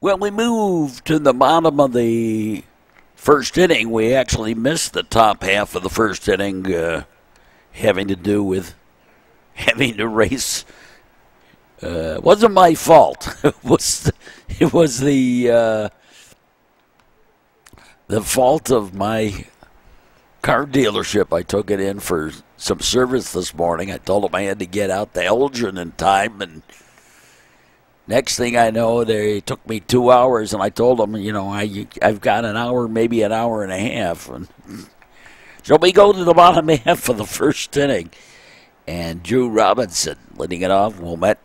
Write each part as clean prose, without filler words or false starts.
Well, we moved to the bottom of the first inning. We actually missed the top half of the first inning, having to do with having to race. It wasn't my fault. It was the fault of my car dealership. I took it in for some service this morning. I told them I had to get out to Elgin in time, and next thing I know, they took me 2 hours, and I told them, I've got an hour, maybe an hour and a half. And so we go to the bottom half of the first inning, and Drew Robinson leading it off, Wilmette,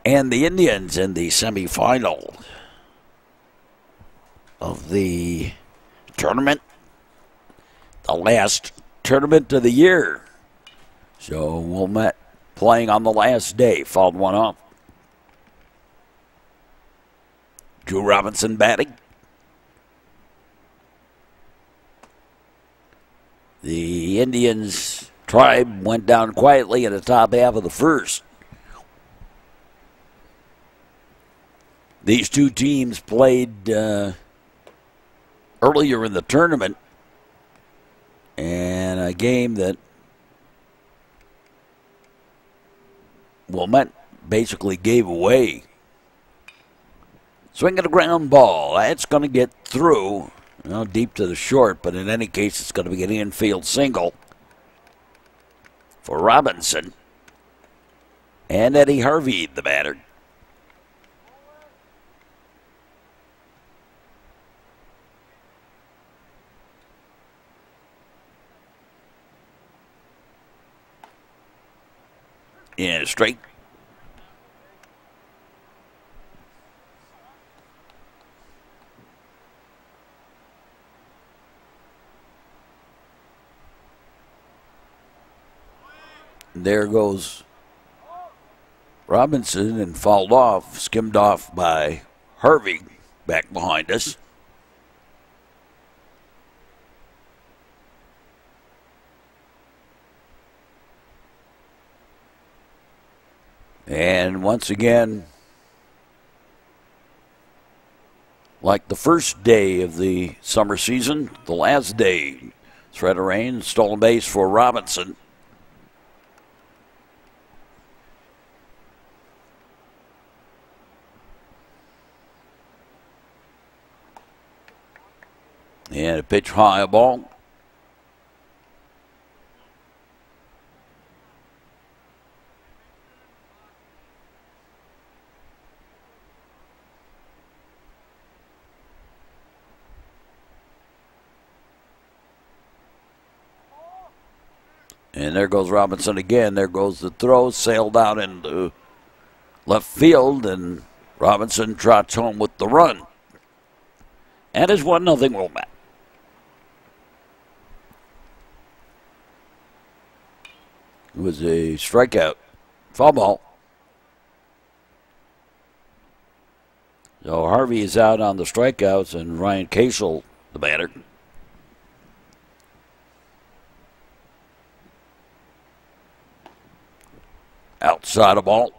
and the Indians in the semifinal of the tournament, the last tournament of the year. So Wilmette playing on the last day, fouled one off. Drew Robinson batting. The Indians tribe went down quietly in the top half of the first. These two teams played earlier in the tournament, and a game that Wilmette basically gave away. Swinging a ground ball. That's going to get through, deep to the short, but in any case, it's going to be an infield single for Robinson. And Eddie Harvey, the batter. Yeah, straight. There goes Robinson and fouled off, skimmed off by Harvey back behind us. And once again, like the first day of the summer season, the last day, threat of rain, stolen base for Robinson. And a pitch high, a ball. And there goes Robinson again. There goes the throw, sailed out into left field, and Robinson trots home with the run. And it's 1-0 Wilmette. It was a strikeout, foul ball. So Harvey is out on the strikeouts, and Ryan Casel, the batter. Outside the ball.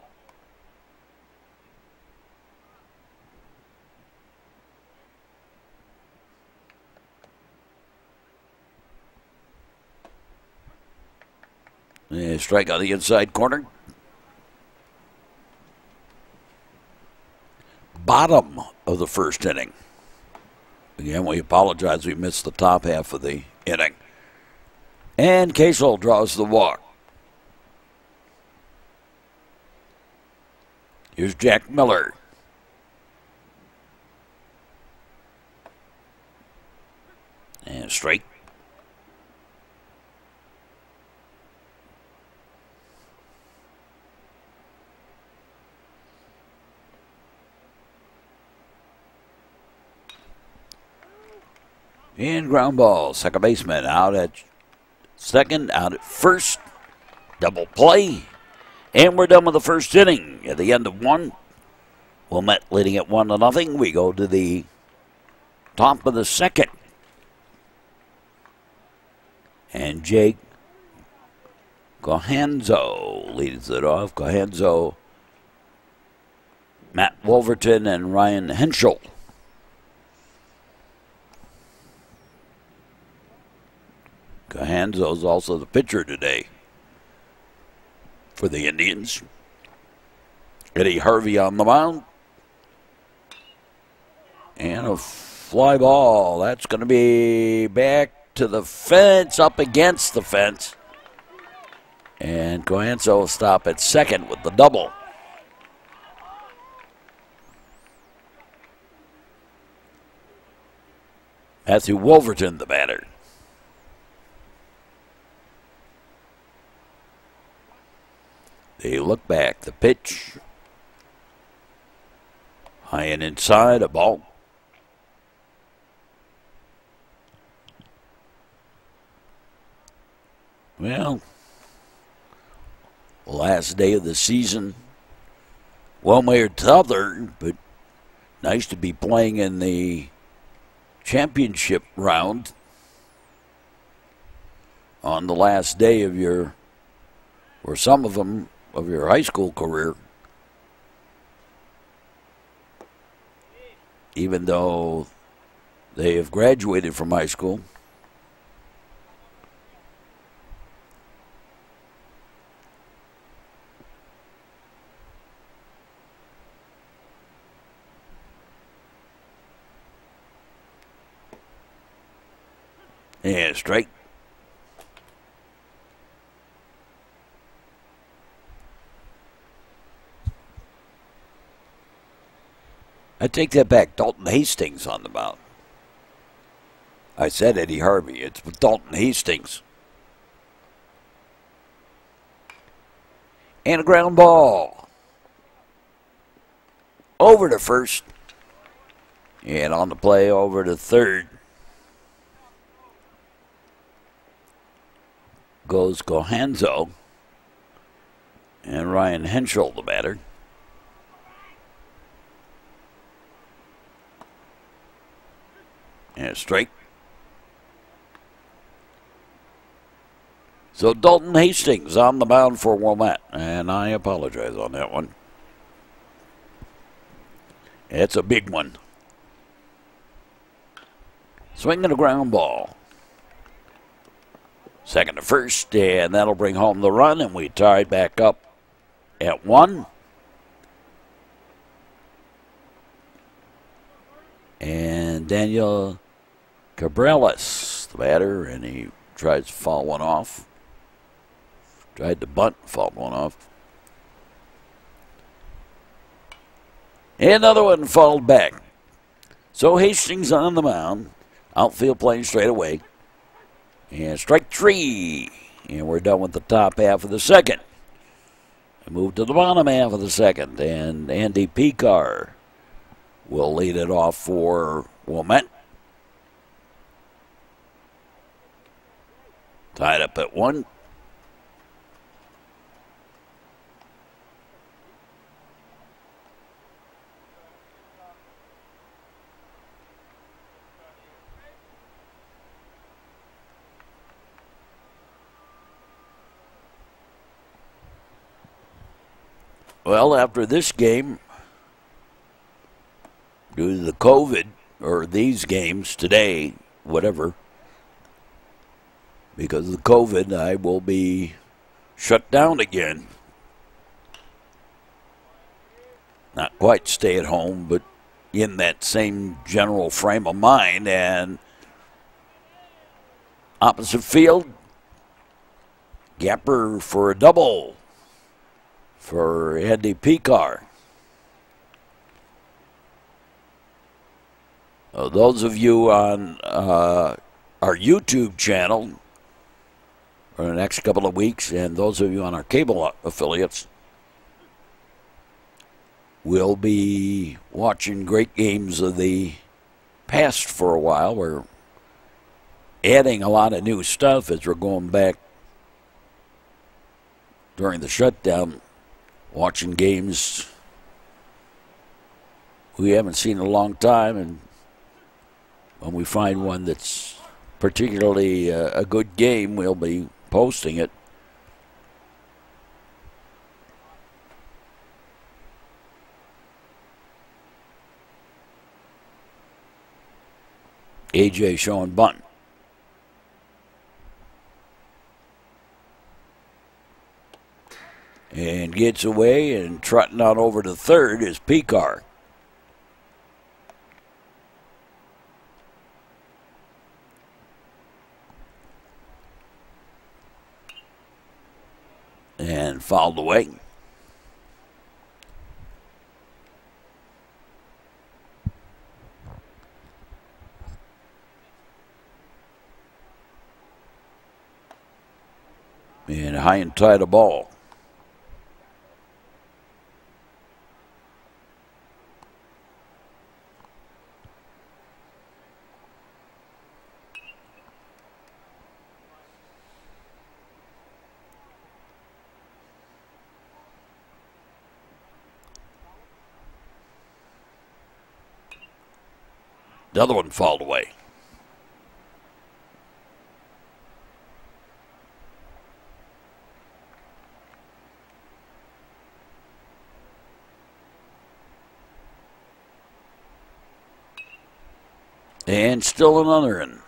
Yeah, strike on the inside corner. Bottom of the first inning. Again, we apologize. We missed the top half of the inning. And Casel draws the walk. Here's Jack Miller. And straight. And ground ball. Second baseman out at second, out at first. Double play. And we're done with the first inning. At the end of one, Wilmette leading at 1-0. We go to the top of the second. And Jake Cohanzo leads it off. Cohanzo Matt Wolverton and Ryan Henschel. Cohanzo's also the pitcher today for the Indians. Eddie Harvey on the mound. And a fly ball. That's going to be back to the fence, up against the fence. And Cohanzo will stop at second with the double. Matthew Wolverton, the batter. They look back. The pitch. High and inside, a ball. Well, last day of the season. One way or t'other, but nice to be playing in the championship round on the last day of your, or some of them, of your high school career. Even though they have graduated from high school. Yeah, straight. I take that back. Dalton Hastings on the mound. I said Eddie Harvey. It's Dalton Hastings. And a ground ball. Over to first. And on the play over to third. Goes Cohanzo. And Ryan Henschel, the batter. And straight. So Dalton Hastings on the mound for Wilmette. And I apologize on that one. It's a big one. Swinging a ground ball. Second to first, and that'll bring home the run, and we tied back up at 1. And Daniel Cabrales, the batter, and he tries to foul one off. Tried to bunt, fouled one off. And another one fouled back. So Hastings on the mound. Outfield playing straight away. And strike 3. And we're done with the top half of the second. We move to the bottom half of the second. And Andy Picar will lead it off for Wilmette. Tied up at 1. Well, after this game, due to the COVID, or these games today, whatever, because of the COVID, I will be shut down again. Not quite stay at home, but in that same general frame of mind. And opposite field, Gapper for a double for Andy Picar. Those of you on our YouTube channel for the next couple of weeks, and those of you on our cable affiliates, will be watching great games of the past for a while. We're adding a lot of new stuff as we're going back during the shutdown, watching games we haven't seen in a long time, and when we find one that's particularly a good game, we'll be posting it. AJ showing bunt. And gets away, and trotting on over to third is Picar. And fouled away. And high and tight a ball. The other one fouled away. And still another in.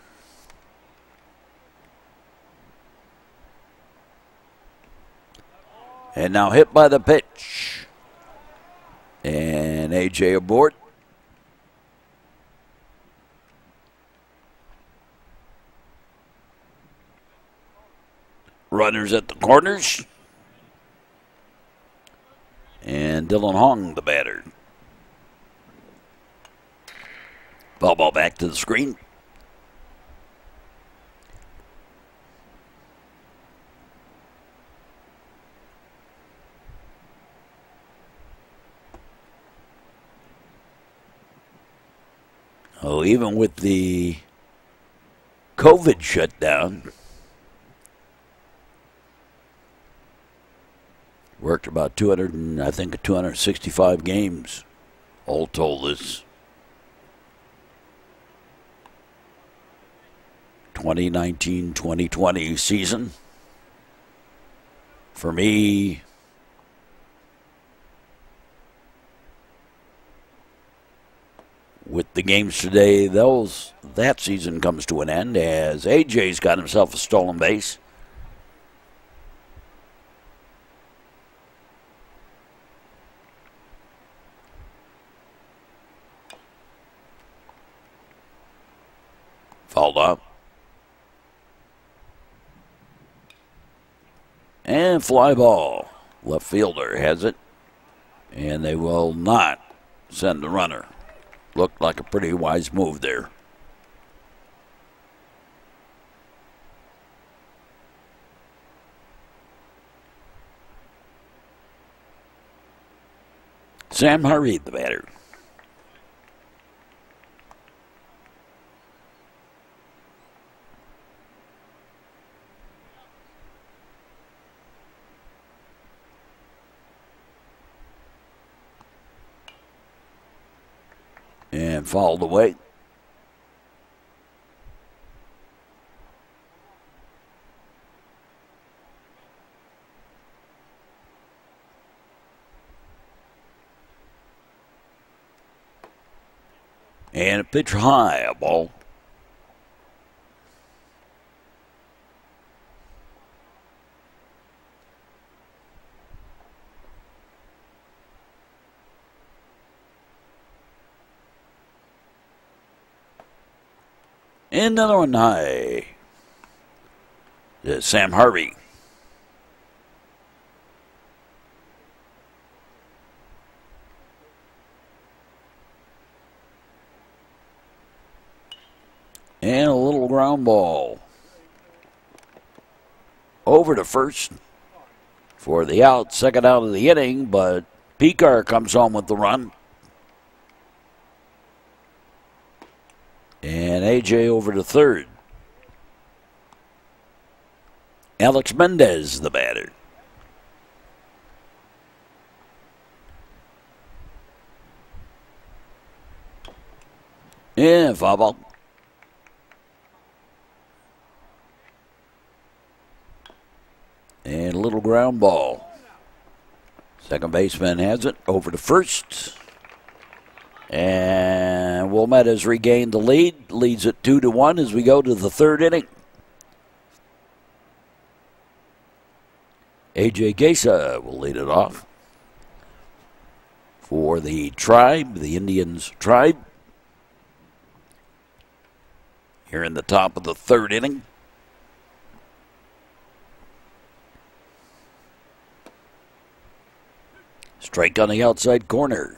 And now hit by the pitch. And AJ aboard. Runners at the corners. And Dylan Hong, the batter. Foul ball back to the screen. Oh, even with the COVID shutdown, worked about 265 games, all told this 2019-2020 season. For me, with the games today, that season comes to an end as AJ's got himself a stolen base. Fouled up. And fly ball. Left fielder has it. And they will not send the runner. Looked like a pretty wise move there. Sam Harvey, the batter. And fouled away. And a pitch high, a ball. And another one high. Sam Harvey. And a little ground ball. Over to first for the out, second out of the inning, but Picar comes home with the run. And AJ over to third. Alex Mendez, the batter. Yeah, foul ball. And a little ground ball. Second baseman has it over to first. And And Wilmette has regained the lead, leads it 2-1 as we go to the third inning. A.J. Gesa will lead it off for the Tribe, the Indians Tribe. Here in the top of the third inning. Strike on the outside corner.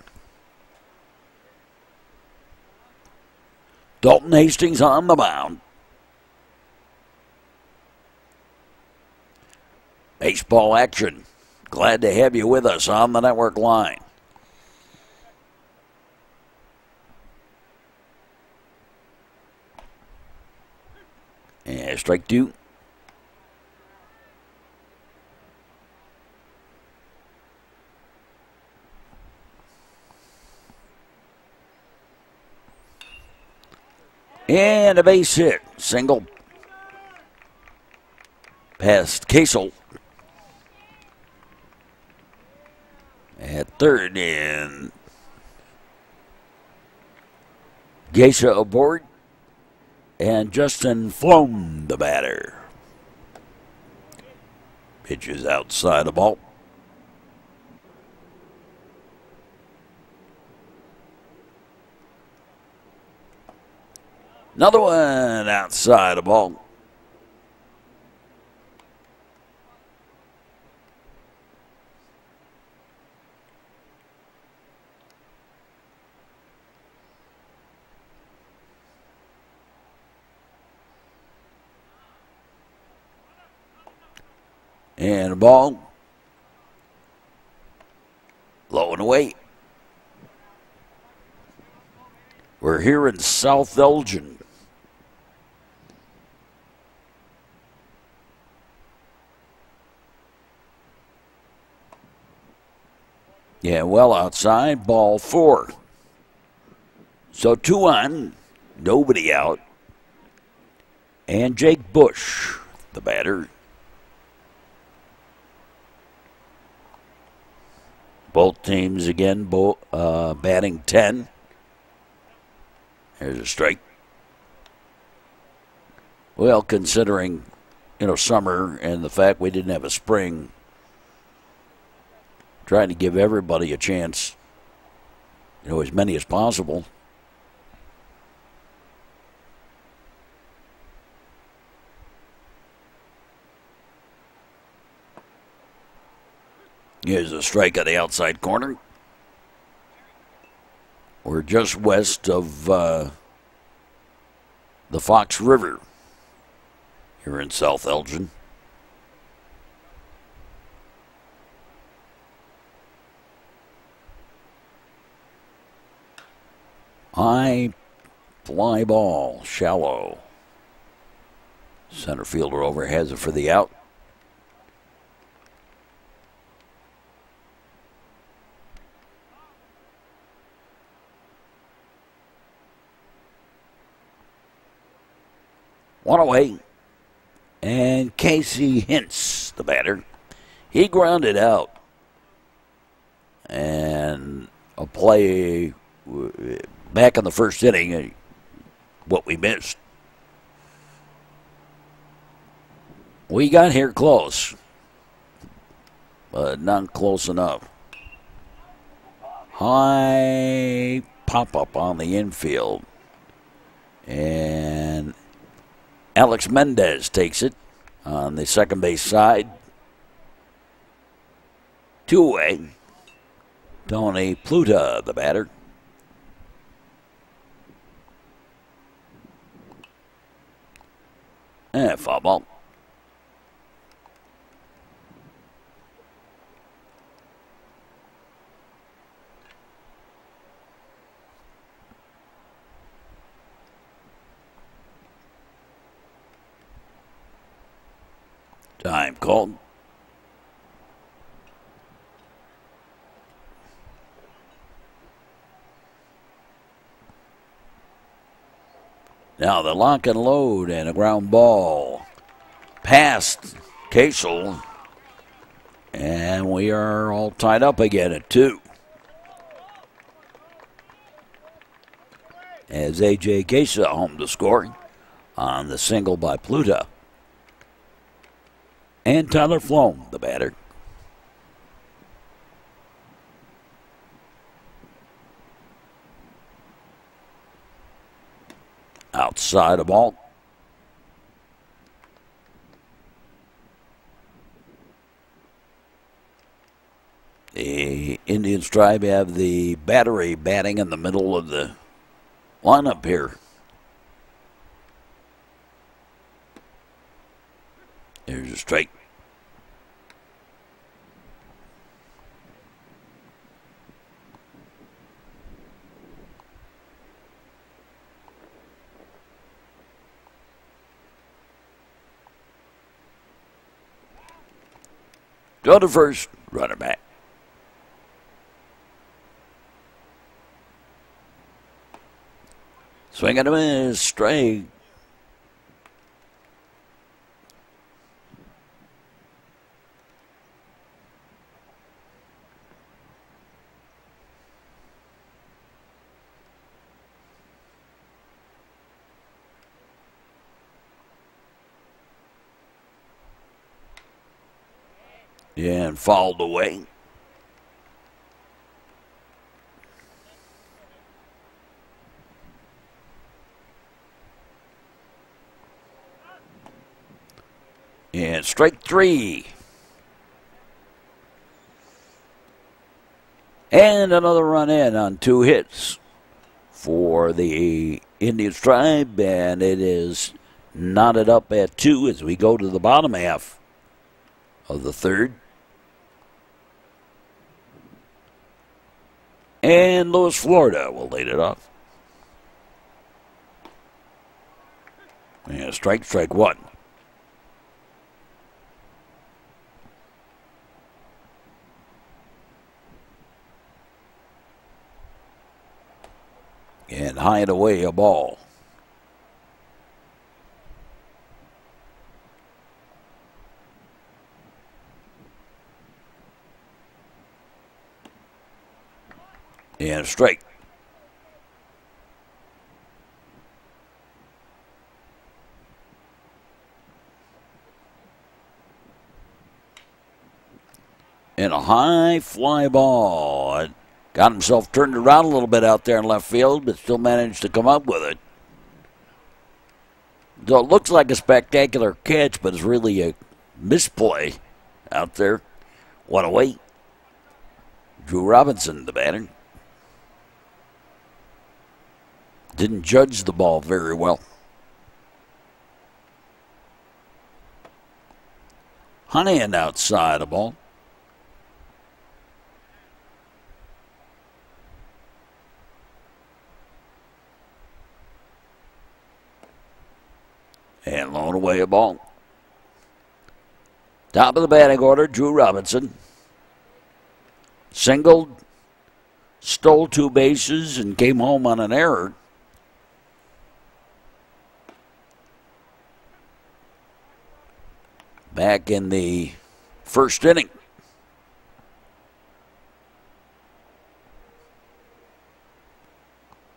Dalton Hastings on the mound. Baseball action. Glad to have you with us on the network line. And strike two. And a base hit. Single past Casel. At third, and Gesa aboard. And Justin Flom, the batter. Pitches outside the ball. Another one outside the ball. And a ball. Low and away. We're here in South Elgin. Yeah, well outside, ball four. So 2 on, nobody out. And Jake Bush, the batter. Both teams again batting 10. There's a strike. Well, considering, summer and the fact we didn't have a spring, trying to give everybody a chance, as many as possible. Here's a strike on the outside corner. We're just west of the Fox River here in South Elgin. High fly ball, shallow. Center fielder over has it for the out. One away. And Casey Hintz, the batter. He grounded out. And a play back in the first inning, what we missed. We got here close, but not close enough. High pop-up on the infield. And Alex Mendez takes it on the second base side. 2 away. Tony Pluta, the batter. And foul ball. Time called. Now the lock and load and a ground ball past Casel. And we are all tied up again at 2. as A.J. Queso home to score on the single by Pluta. And Tyler Flom, the batter. Outside of ball. The Indians Tribe have the battery batting in the middle of the lineup here. There's a strike. Go to first, runner back. Swing and a miss, strike. And fouled away. And strike three. And another run in on 2 hits for the Indians Tribe, and it is knotted up at 2 as we go to the bottom half of the third. And Louis, Florida will lead it off. And strike one. And high and away a ball. And strike. And a high fly ball. Got himself turned around a little bit out there in left field, but still managed to come up with it. So it looks like a spectacular catch, but it's really a misplay out there. 1 away. Drew Robinson, the batter. Didn't judge the ball very well. Hunahan outside the ball. And blown away a ball. Top of the batting order, Drew Robinson. Singled, stole 2 bases, and came home on an error. Back in the first inning.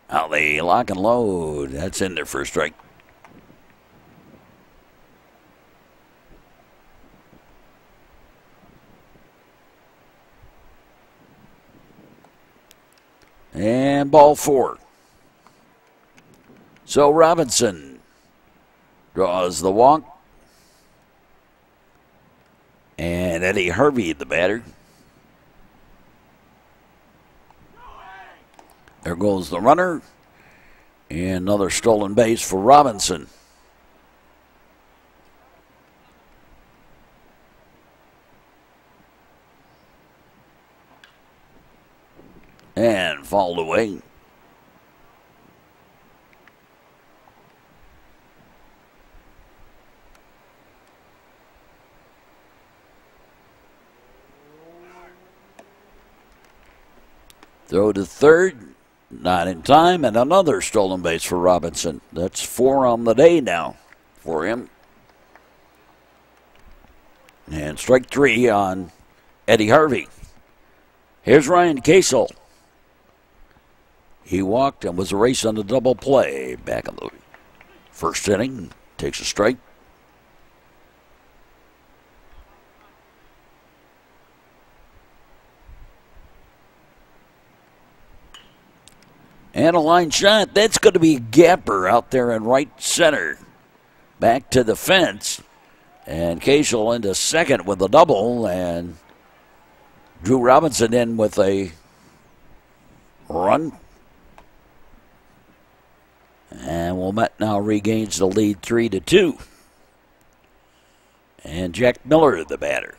Now they lock and load. That's in there for a strike. And ball 4. So Robinson draws the walk. And Eddie Harvey, the batter. There goes the runner. And another stolen base for Robinson. And fouled away. Throw to third, not in time, and another stolen base for Robinson. That's 4 on the day now for him. And strike 3 on Eddie Harvey. Here's Ryan Casel. He walked and was a race on the double play. Back in the first inning, takes a strike. And a line shot. That's going to be a gapper out there in right center. Back to the fence. And Cashel into second with a double. And Drew Robinson in with a run. And Wilmette now regains the lead 3-2. And Jack Miller, the batter.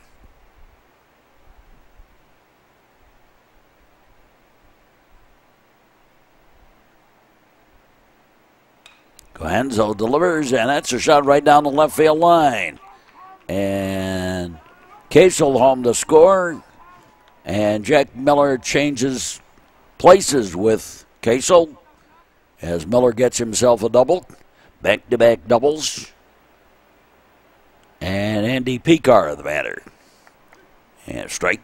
Cohenzo delivers, and that's a shot right down the left field line. And Cashel home to score. And Jack Miller changes places with Cashel as Miller gets himself a double. Back-to-back doubles. And Andy Picar, the batter. And strike.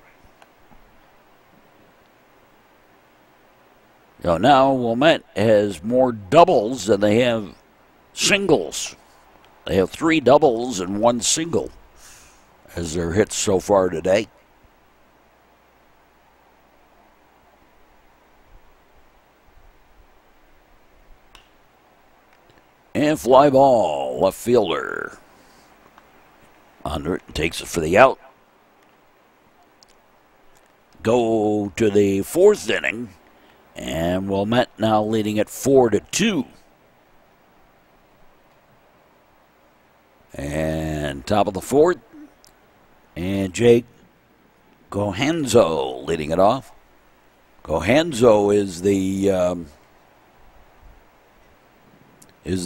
So now Wilmette has more doubles than they have singles. They have 3 doubles and 1 single as their hits so far today. And fly ball, left fielder. Under it, takes it for the out. Go to the 4th inning, and Wilmette now leading at 4-2. And top of the 4th, and Jake Cohenzo leading it off. Cohenzo is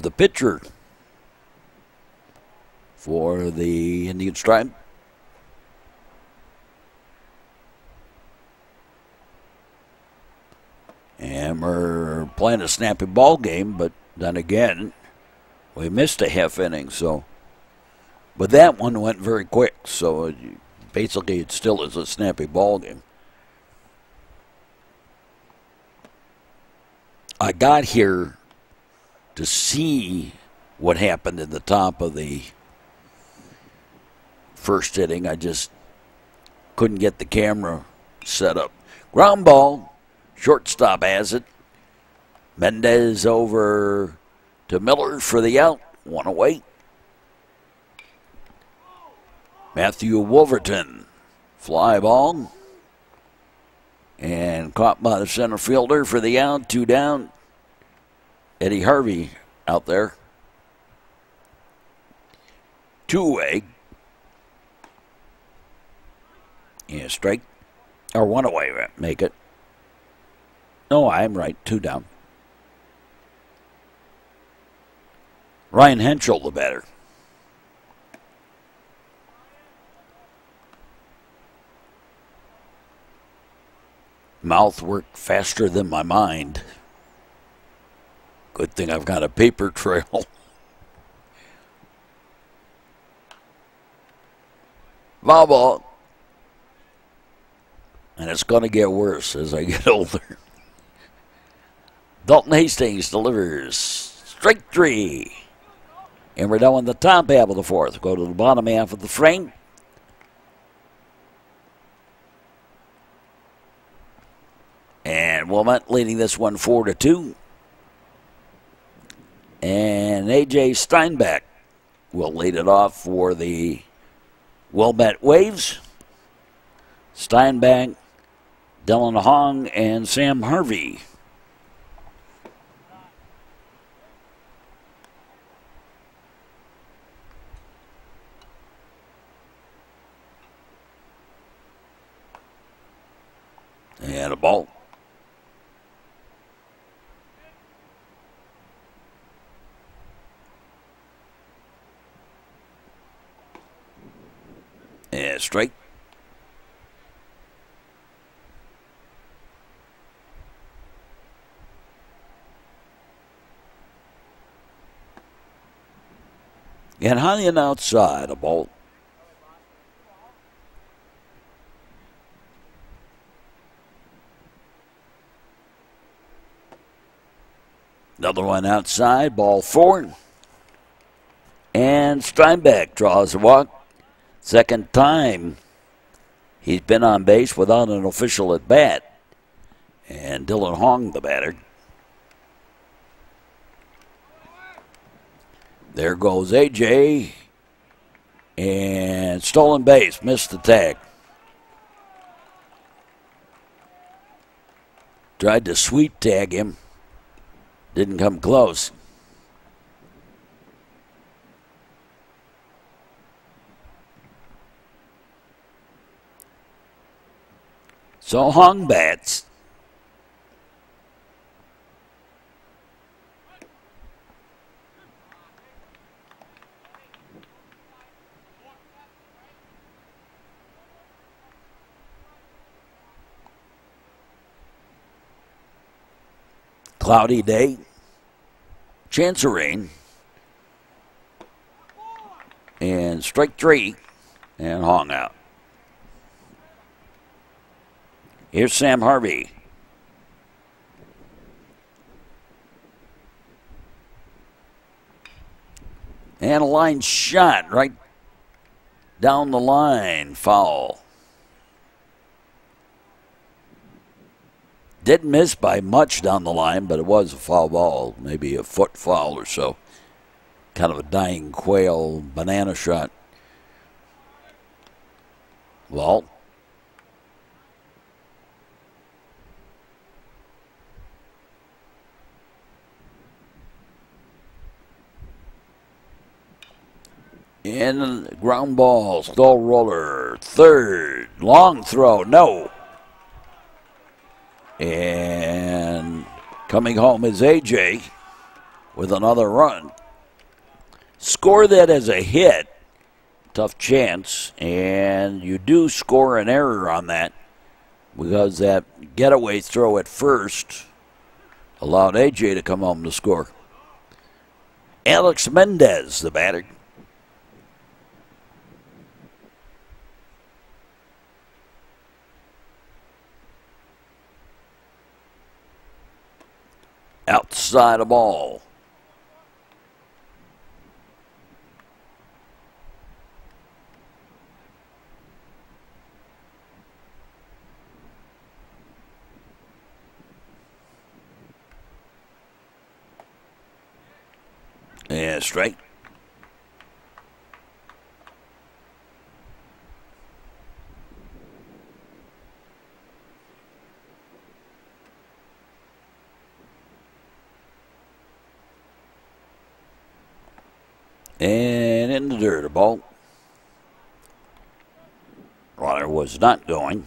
the pitcher for the Indian Stripe. And we're playing a snappy ball game, but then again, we missed a half inning, so. But that one went very quick, so basically it still is a snappy ball game. I got here to see what happened in the top of the first inning. I just couldn't get the camera set up. Ground ball, shortstop has it. Mendez over to Miller for the out, 1 away. Matthew Wolverton, fly ball. And caught by the center fielder for the out, 2 down. Eddie Harvey out there. 2 away. Yeah, strike. Or 1 away, make it. No, I'm right, 2 down. Ryan Henschel, the batter. Mouth worked faster than my mind. Good thing I've got a paper trail. Foul ball. And it's going to get worse as I get older. Dalton Hastings delivers. Strike 3. And we're down in the top half of the 4th. Go to the bottom half of the frame. And Wilmette leading this one 4-2. And A.J. Steinbeck will lead it off for the Wilmette Waves. Steinbeck, Dylan Hong, and Sam Harvey. And a ball. And strike. And high and outside, a ball. Another one outside, ball 4. And Steinbeck draws a walk. Second time he's been on base without an official at bat. And Dylan Hong, the batter. There goes A.J. And stolen base, missed the tag. Tried to sweep tag him. Didn't come close. So Hong bats. Cloudy day. Chance of rain. And strike 3. And Hong out. Here's Sam Harvey. And a line shot right down the line. Foul. Didn't miss by much down the line, but it was a foul ball. Maybe a foot foul or so. Kind of a dying quail banana shot. Well. And ground ball, stall roller, third, long throw, no. And coming home is A.J. with another run. Score that as a hit, tough chance, and you do score an error on that because that getaway throw at first allowed A.J. to come home to score. Alex Mendez, the batter. Outside the ball. Yeah, straight. And in the dirt, a ball. Runner was not going.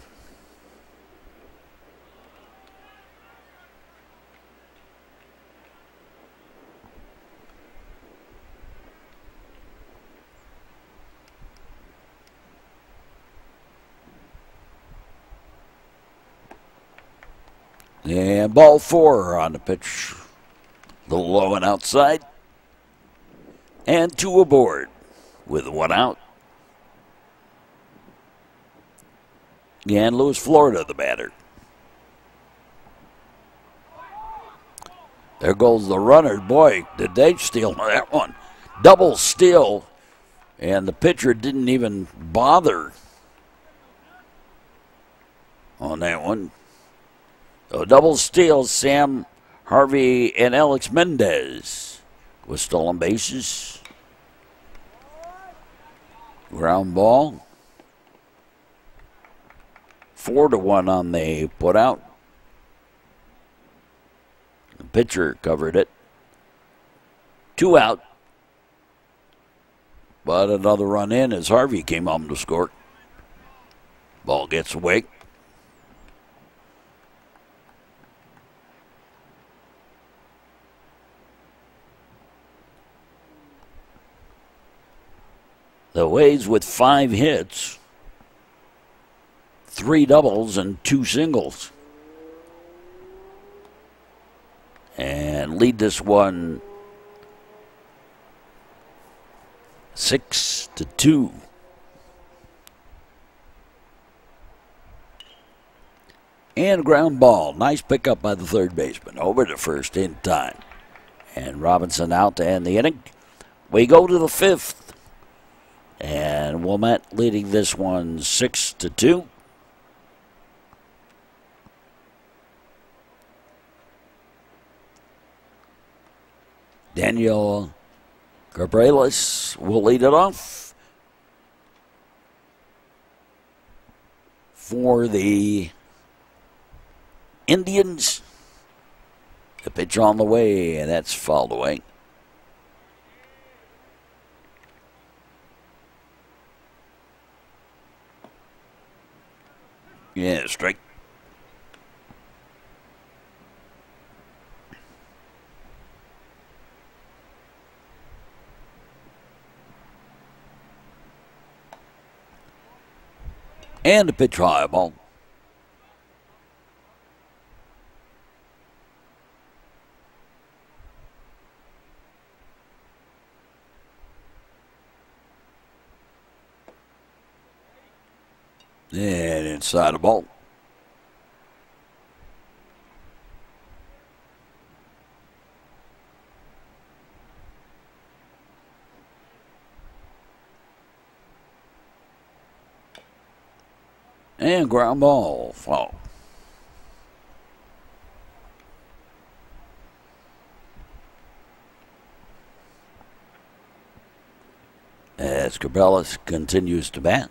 And ball 4 on the pitch. A little low and outside. And 2 aboard with 1 out. And Louis Florida, the batter. There goes the runner. Boy, did they steal that one. Double steal, and the pitcher didn't even bother on that one. So double steal, Sam Harvey and Alex Mendez with stolen bases. Ground ball. 4-1 on the put out. The pitcher covered it. 2 out. But another run in as Harvey came home to score. Ball gets away. The Waves with 5 hits, 3 doubles and 2 singles. And lead this one 6-2. And ground ball. Nice pickup by the third baseman. Over to first in time. And Robinson out to end the inning. We go to the fifth. And Wilmette leading this one 6-2. Daniel Cabrales will lead it off for the Indians. The pitch on the way, and that's fouled away. Yeah, strike. And a pitch high ball. And inside the ball. And ground ball. Foul. As Cabrales continues to bat.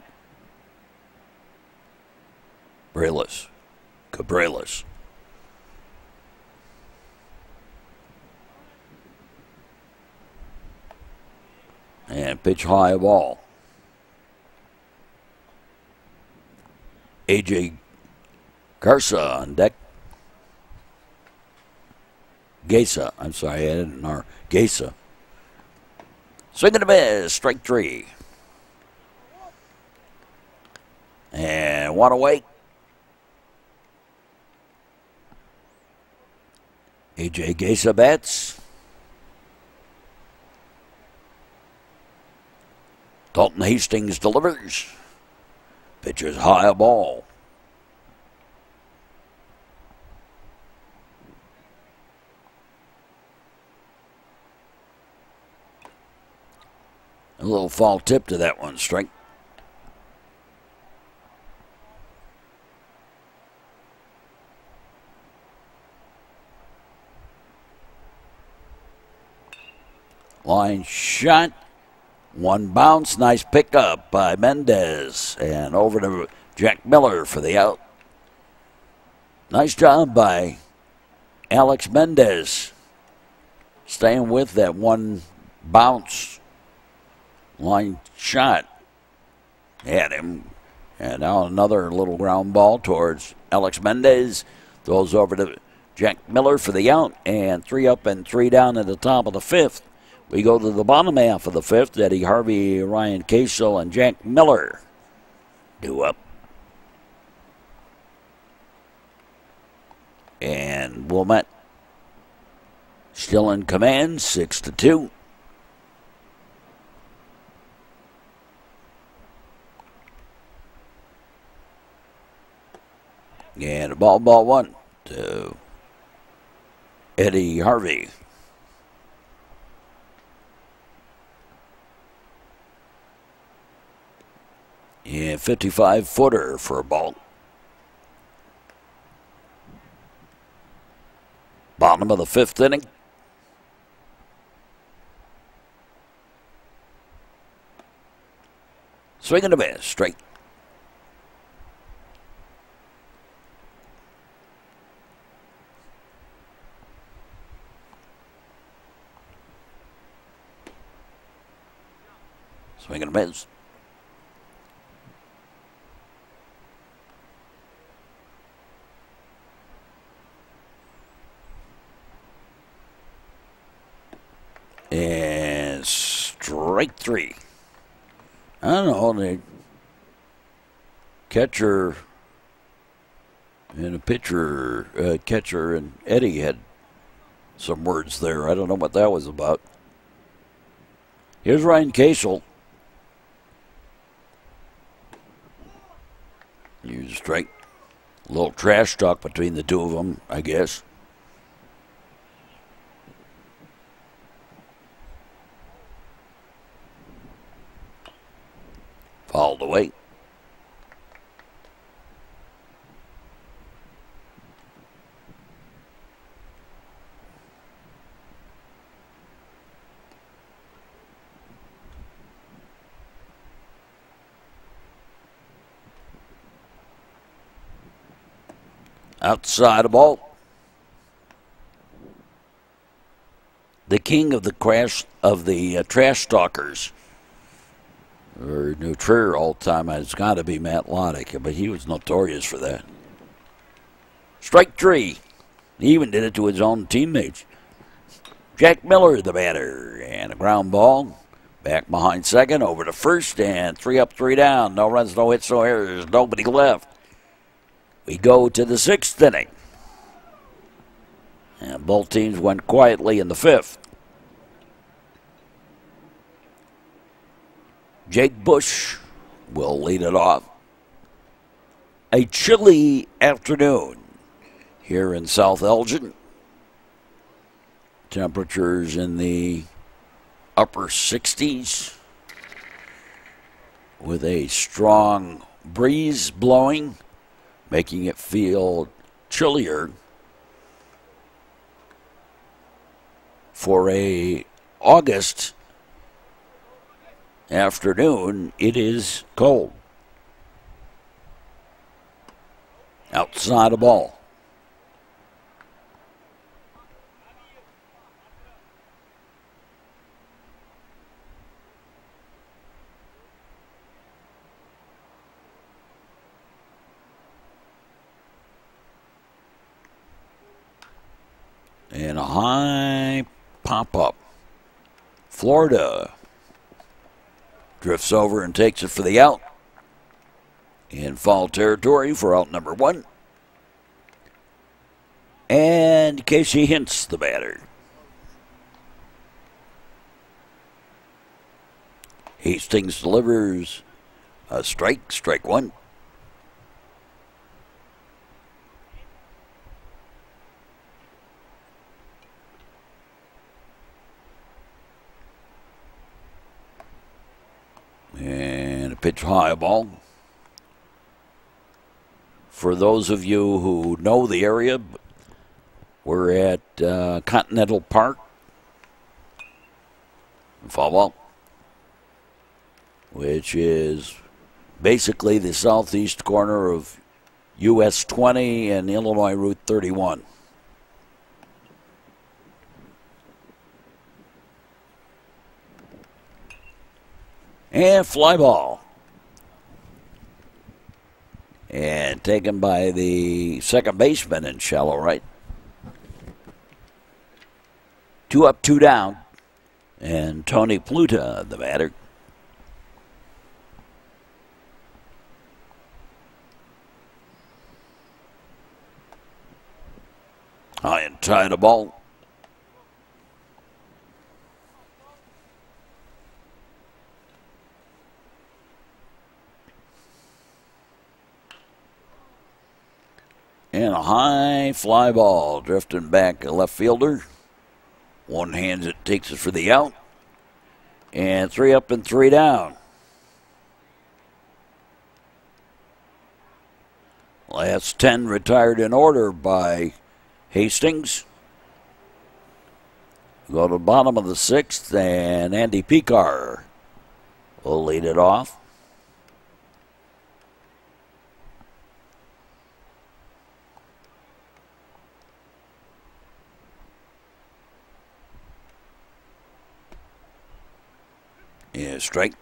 Cabrales. And pitch high ball. A.J. Garza on deck. Gesa. I'm sorry, I didn't know. Gesa. Swing and a miss. Strike three. And one away. A.J. Gesa bats. Dalton Hastings delivers. Pitches high a ball. A little foul tip to that one, strike. Line shot. One bounce. Nice pickup by Mendez. And over to Jack Miller for the out. Nice job by Alex Mendez. Staying with that one bounce. Line shot. Had him. And now another little ground ball towards Alex Mendez. Throws over to Jack Miller for the out. And 3 up and 3 down at the top of the fifth. We go to the bottom half of the fifth. Eddie Harvey, Ryan Casel, and Jack Miller due up. And Wilmette still in command, 6-2. And a ball one to Eddie Harvey. Yeah, 55-footer for a ball. Bottom of the fifth inning. Swing and a miss, straight. Swing and a miss. And strike three. I don't know, the catcher and a pitcher, catcher and Eddie had some words there. I don't know what that was about. Here's Ryan Casel. Here's a strike. A little trash talk between the two of them, I guess. fouled away. Outside the ball. The king of the trash talkers, or New Trier all the time, has got to be Matt Loddick, but he was notorious for that. Strike three. He even did it to his own teammates. Jack Miller, the batter, and a ground ball. Back behind second, over to first, and 3 up, 3 down. No runs, no hits, no errors, nobody left. We go to the 6th inning. And both teams went quietly in the 5th. Jake Bush will lead it off. A chilly afternoon here in South Elgin. Temperatures in the upper 60s with a strong breeze blowing, making it feel chillier for a August afternoon. It is cold. Outside the ball. And a high pop-up. Florida drifts over and takes it for the out. In foul territory for out number 1. And Casey Hintz, the batter. Hastings delivers a strike, strike 1. And a pitch high ball. For those of you who know the area, we're at Continental Park. Foul ball. Which is basically the southeast corner of US 20 and Illinois Route 31. And fly ball. And taken by the second baseman in shallow right. 2 up, 2 down. And Tony Pluta, the batter. High and tight a ball. And a high fly ball drifting back a left fielder. One hands it, takes it for the out. And 3 up and 3 down. Last 10 retired in order by Hastings. Go to the bottom of the 6th, and Andy Picar will lead it off. Yeah, strike.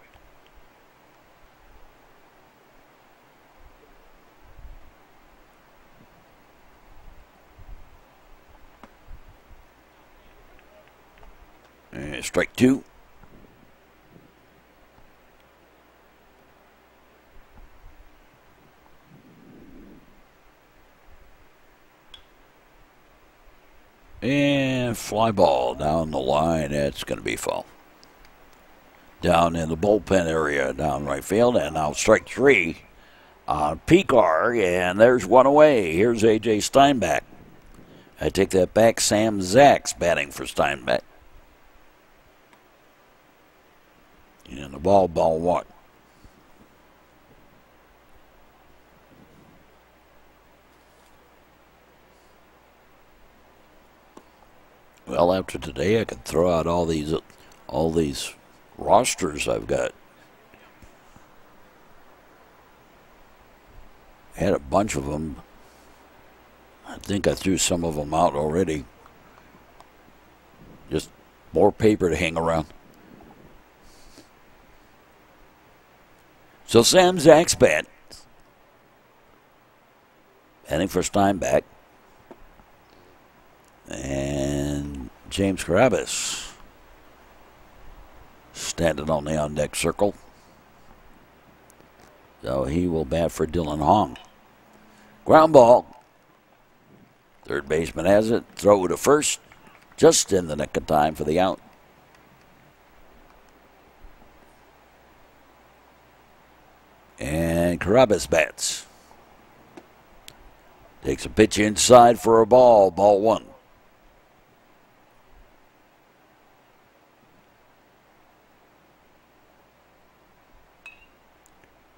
And strike 2. And fly ball down the line. That's going to be foul. Down in the bullpen area, down right field, and now strike 3 on Picar, and there's one away. Here's A.J. Steinbach. I take that back. Sam Zach's batting for Steinbach. And the ball 1. Well, after today, I could throw out all these rosters I've got. I had a bunch of them. I think I threw some of them out already. Just more paper to hang around. So Sam Zach's bat. Batting for Steinbach. And James Carabas standing on the on-deck circle. So he will bat for Dylan Hong. Ground ball. Third baseman has it. Throw to first. Just in the nick of time for the out. And Carabas bats. Takes a pitch inside for a ball. Ball one.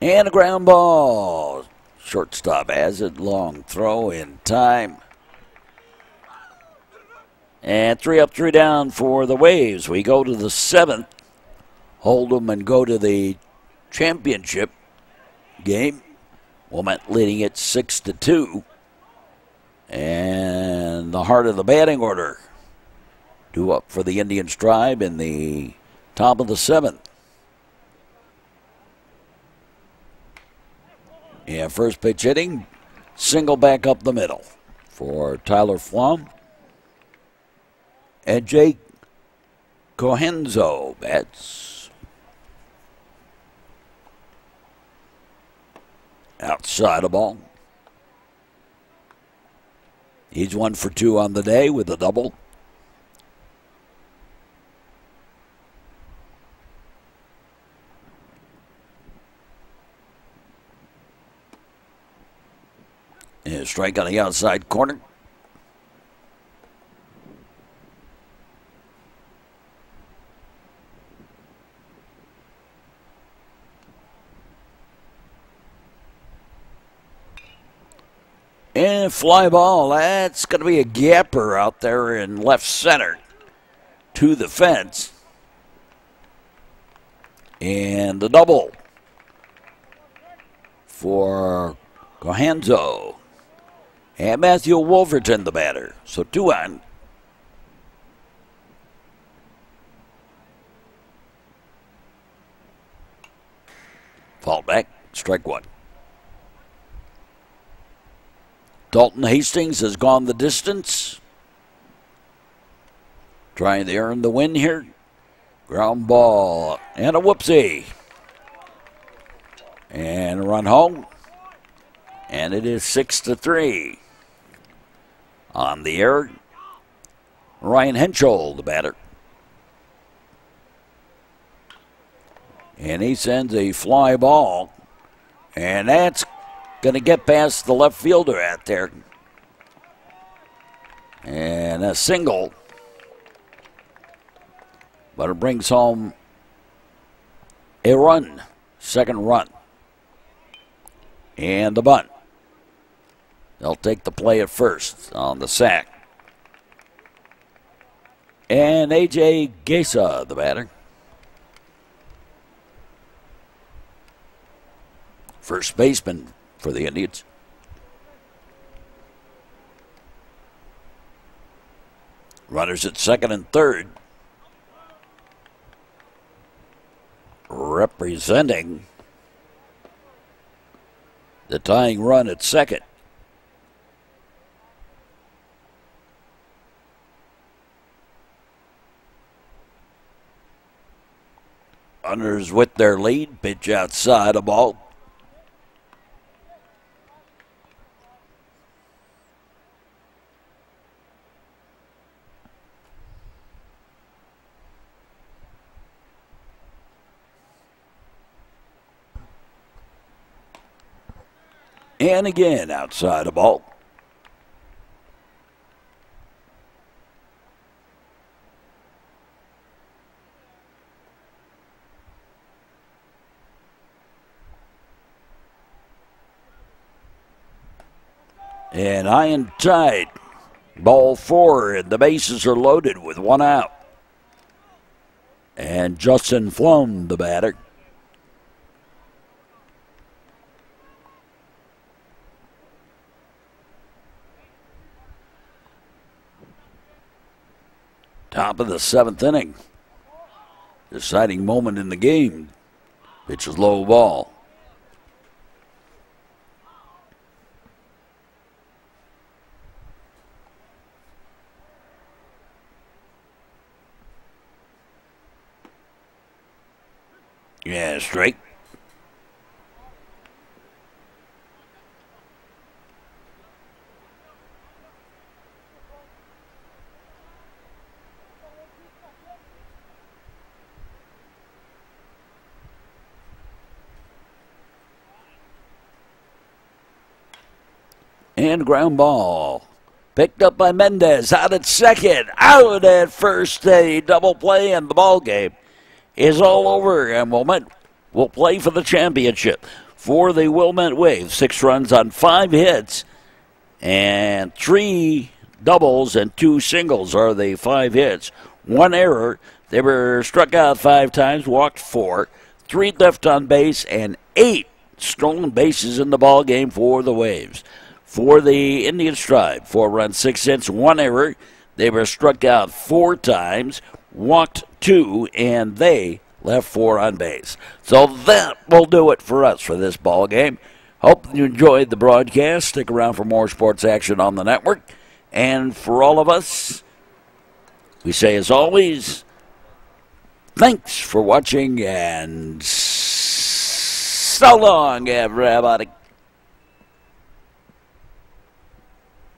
And a ground ball. Shortstop has it. Long throw in time. And 3 up, 3 down for the Waves. We go to the 7th. Hold them and go to the championship game. Wilmette leading it 6-2. And the heart of the batting order. Due up for the Indians Tribe in the top of the 7th. Yeah, first pitch hitting, single back up the middle for Tyler Flom. And Jake Cohenzo bats. Outside the ball. He's 1 for 2 on the day with a double. And a strike on the outside corner. And fly ball. That's going to be a gapper out there in left center to the fence. And the double for Cohenzo. And Matthew Wolverton, the batter. So 2 on. Fall back, strike 1. Dalton Hastings has gone the distance. Trying to earn the win here. Ground ball and a whoopsie. And a run home. And it is 6-3. On the air, Ryan Henschel, the batter. And he sends a fly ball. And that's going to get past the left fielder out there. And a single. But it brings home a run. Second run. And the bunt. They'll take the play at first on the sack. And A.J. Gesa, the batter. First baseman for the Indians. Runners at second and third. Representing the tying run at second. Runners with their lead. Pitch outside a ball. And again outside a ball. And high and tight Ball 4, and the bases are loaded with 1 out. And Justin Flum, the batter. Top of the 7th inning. Deciding moment in the game. Pitch is low ball. Yeah, straight. And ground ball. Picked up by Mendez. Out at second. Out at first. A double play, and the ball game is all over. And Wilmette will play for the championship for the Wilmette Waves. 6 runs on 5 hits. And 3 doubles and 2 singles are the 5 hits. 1 error. They were struck out 5 times, walked 4. 3 left on base, and 8 stolen bases in the ball game for the Waves. For the Indian Tribe, 4 runs, 6 hits, 1 error. They were struck out 4 times, walked 2, and they left 4 on base. So that will do it for us for this ball game. Hope you enjoyed the broadcast. Stick around for more sports action on the network. And for all of us, we say as always, thanks for watching, and so long, everybody.